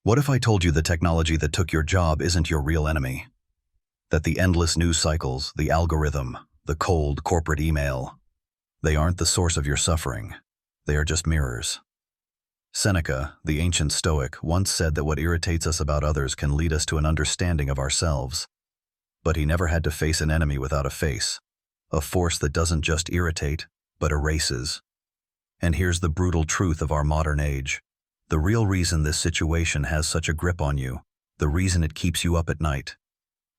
What if I told you the technology that took your job isn't your real enemy? That the endless news cycles, the algorithm, the cold corporate email, they aren't the source of your suffering. They are just mirrors. Seneca, the ancient Stoic, once said that what irritates us about others can lead us to an understanding of ourselves. But he never had to face an enemy without a face, a force that doesn't just irritate, but erases. And here's the brutal truth of our modern age. The real reason this situation has such a grip on you, the reason it keeps you up at night,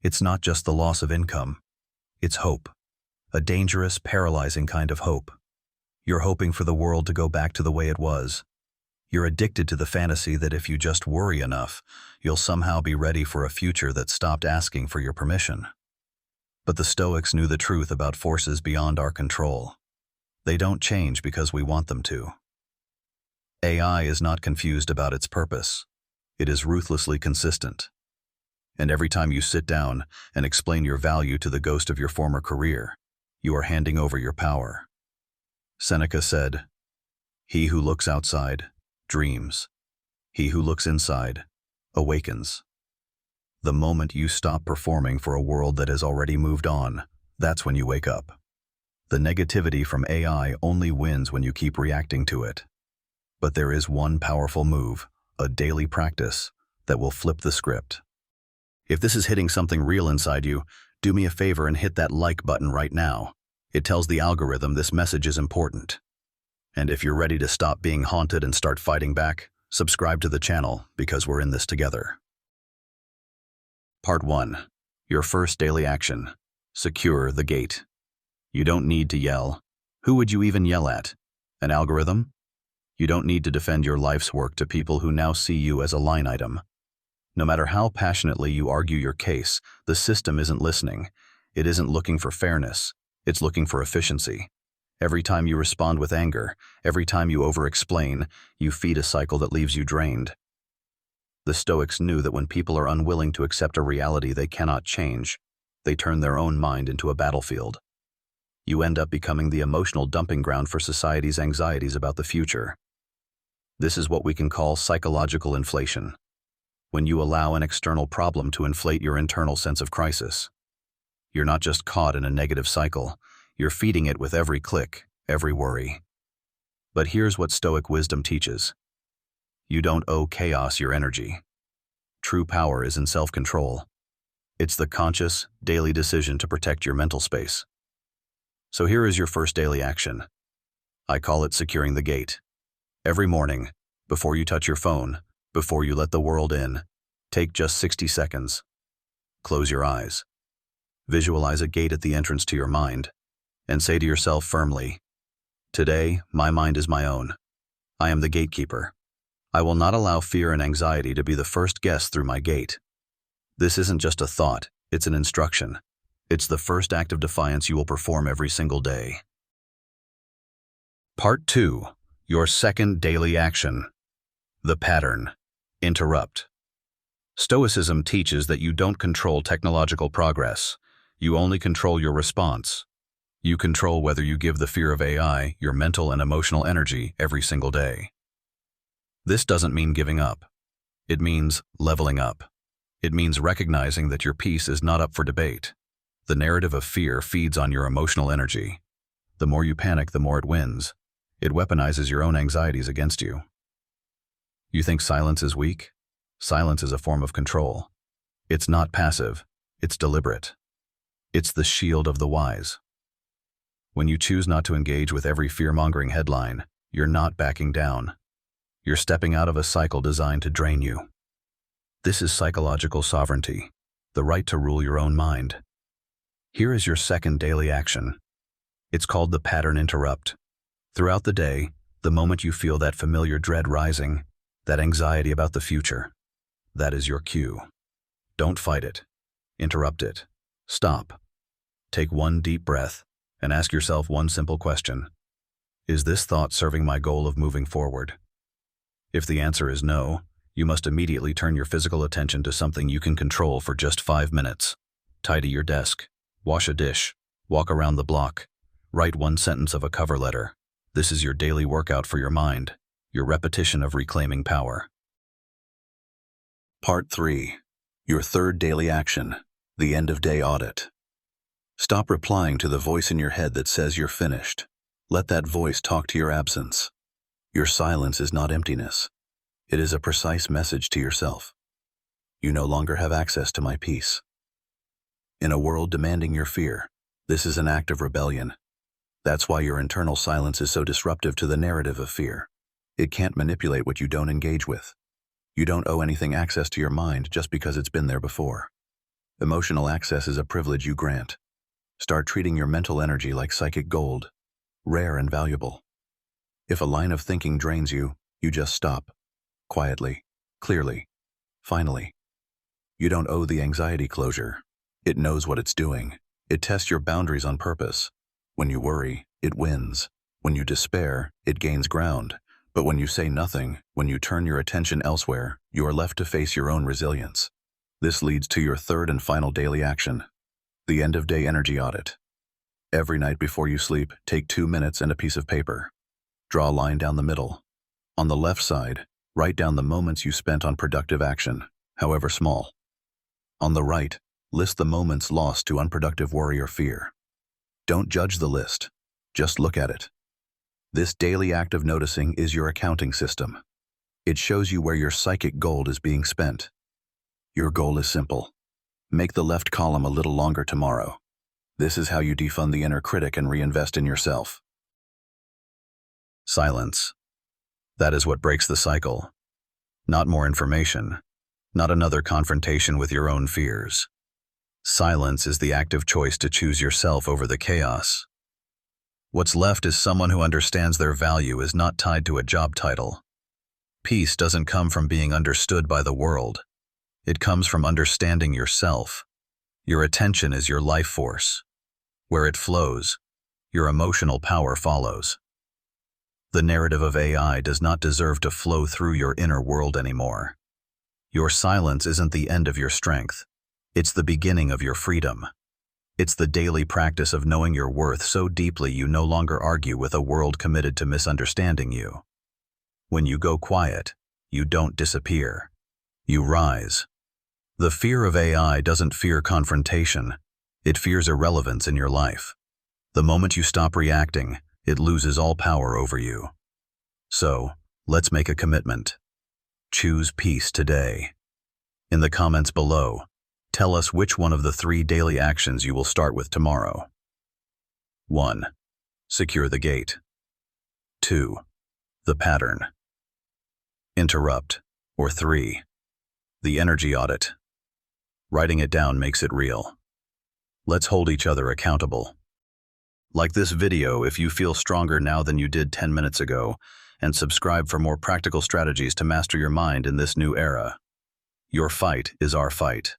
it's not just the loss of income. It's hope. A dangerous, paralyzing kind of hope. You're hoping for the world to go back to the way it was. You're addicted to the fantasy that if you just worry enough, you'll somehow be ready for a future that stopped asking for your permission. But the Stoics knew the truth about forces beyond our control. They don't change because we want them to. AI is not confused about its purpose. It is ruthlessly consistent. And every time you sit down and explain your value to the ghost of your former career, you are handing over your power. Seneca said, "He who looks outside dreams. He who looks inside awakens." The moment you stop performing for a world that has already moved on, that's when you wake up. The negativity from AI only wins when you keep reacting to it. But there is one powerful move, a daily practice, that will flip the script. If this is hitting something real inside you, do me a favor and hit that like button right now. It tells the algorithm this message is important. And if you're ready to stop being haunted and start fighting back, subscribe to the channel because we're in this together. Part 1. Your first daily action. Secure the gate. You don't need to yell. Who would you even yell at? An algorithm? You don't need to defend your life's work to people who now see you as a line item. No matter how passionately you argue your case, the system isn't listening. It isn't looking for fairness. It's looking for efficiency. Every time you respond with anger, every time you over-explain, you feed a cycle that leaves you drained. The Stoics knew that when people are unwilling to accept a reality they cannot change, they turn their own mind into a battlefield. You end up becoming the emotional dumping ground for society's anxieties about the future. This is what we can call psychological inflation. When you allow an external problem to inflate your internal sense of crisis. You're not just caught in a negative cycle, you're feeding it with every click, every worry. But here's what Stoic wisdom teaches. You don't owe chaos your energy. True power is in self-control. It's the conscious, daily decision to protect your mental space. So here is your first daily action. I call it securing the gate. Every morning, before you touch your phone, before you let the world in, take just 60 seconds. Close your eyes. Visualize a gate at the entrance to your mind, and say to yourself firmly, "Today, my mind is my own. I am the gatekeeper. I will not allow fear and anxiety to be the first guest through my gate." This isn't just a thought, it's an instruction. It's the first act of defiance you will perform every single day. Part 2. Your second daily action. The pattern. Interrupt. Stoicism teaches that you don't control technological progress. You only control your response. You control whether you give the fear of AI your mental and emotional energy every single day. This doesn't mean giving up. It means leveling up. It means recognizing that your peace is not up for debate. The narrative of fear feeds on your emotional energy. The more you panic, the more it wins. It weaponizes your own anxieties against you. You think silence is weak? Silence is a form of control. It's not passive, it's deliberate. It's the shield of the wise. When you choose not to engage with every fear-mongering headline, you're not backing down. You're stepping out of a cycle designed to drain you. This is psychological sovereignty, the right to rule your own mind. Here is your second daily action. It's called the pattern interrupt. Throughout the day, the moment you feel that familiar dread rising, that anxiety about the future, that is your cue. Don't fight it. Interrupt it. Stop. Take one deep breath and ask yourself one simple question. Is this thought serving my goal of moving forward? If the answer is no, you must immediately turn your physical attention to something you can control for just 5 minutes. Tidy your desk. Wash a dish. Walk around the block. Write one sentence of a cover letter. This is your daily workout for your mind, your repetition of reclaiming power. Part 3. Your third daily action, the end-of-day audit. Stop replying to the voice in your head that says you're finished. Let that voice talk to your absence. Your silence is not emptiness. It is a precise message to yourself. You no longer have access to my peace. In a world demanding your fear, this is an act of rebellion. That's why your internal silence is so disruptive to the narrative of fear. It can't manipulate what you don't engage with. You don't owe anything access to your mind just because it's been there before. Emotional access is a privilege you grant. Start treating your mental energy like psychic gold, rare and valuable. If a line of thinking drains you, you just stop. Quietly, clearly, finally. You don't owe the anxiety closure. It knows what it's doing. It tests your boundaries on purpose. When you worry, it wins. When you despair, it gains ground. But when you say nothing, when you turn your attention elsewhere, you are left to face your own resilience. This leads to your third and final daily action, the end-of-day energy audit. Every night before you sleep, take 2 minutes and a piece of paper. Draw a line down the middle. On the left side, write down the moments you spent on productive action, however small. On the right, list the moments lost to unproductive worry or fear. Don't judge the list, just look at it. This daily act of noticing is your accounting system. It shows you where your psychic gold is being spent. Your goal is simple. Make the left column a little longer tomorrow. This is how you defund the inner critic and reinvest in yourself. Silence. That is what breaks the cycle. Not more information. Not another confrontation with your own fears. Silence is the active choice to choose yourself over the chaos. What's left is someone who understands their value is not tied to a job title. Peace doesn't come from being understood by the world. It comes from understanding yourself. Your attention is your life force. Where it flows, your emotional power follows. The narrative of AI does not deserve to flow through your inner world anymore. Your silence isn't the end of your strength. It's the beginning of your freedom. It's the daily practice of knowing your worth so deeply you no longer argue with a world committed to misunderstanding you. When you go quiet, you don't disappear. You rise. The fear of AI doesn't fear confrontation. It fears irrelevance in your life. The moment you stop reacting, it loses all power over you. So, let's make a commitment. Choose peace today. In the comments below, tell us which one of the 3 daily actions you will start with tomorrow. 1. Secure the gate. 2. The pattern. Interrupt. Or 3. The energy audit. Writing it down makes it real. Let's hold each other accountable. Like this video if you feel stronger now than you did 10 minutes ago, and subscribe for more practical strategies to master your mind in this new era. Your fight is our fight.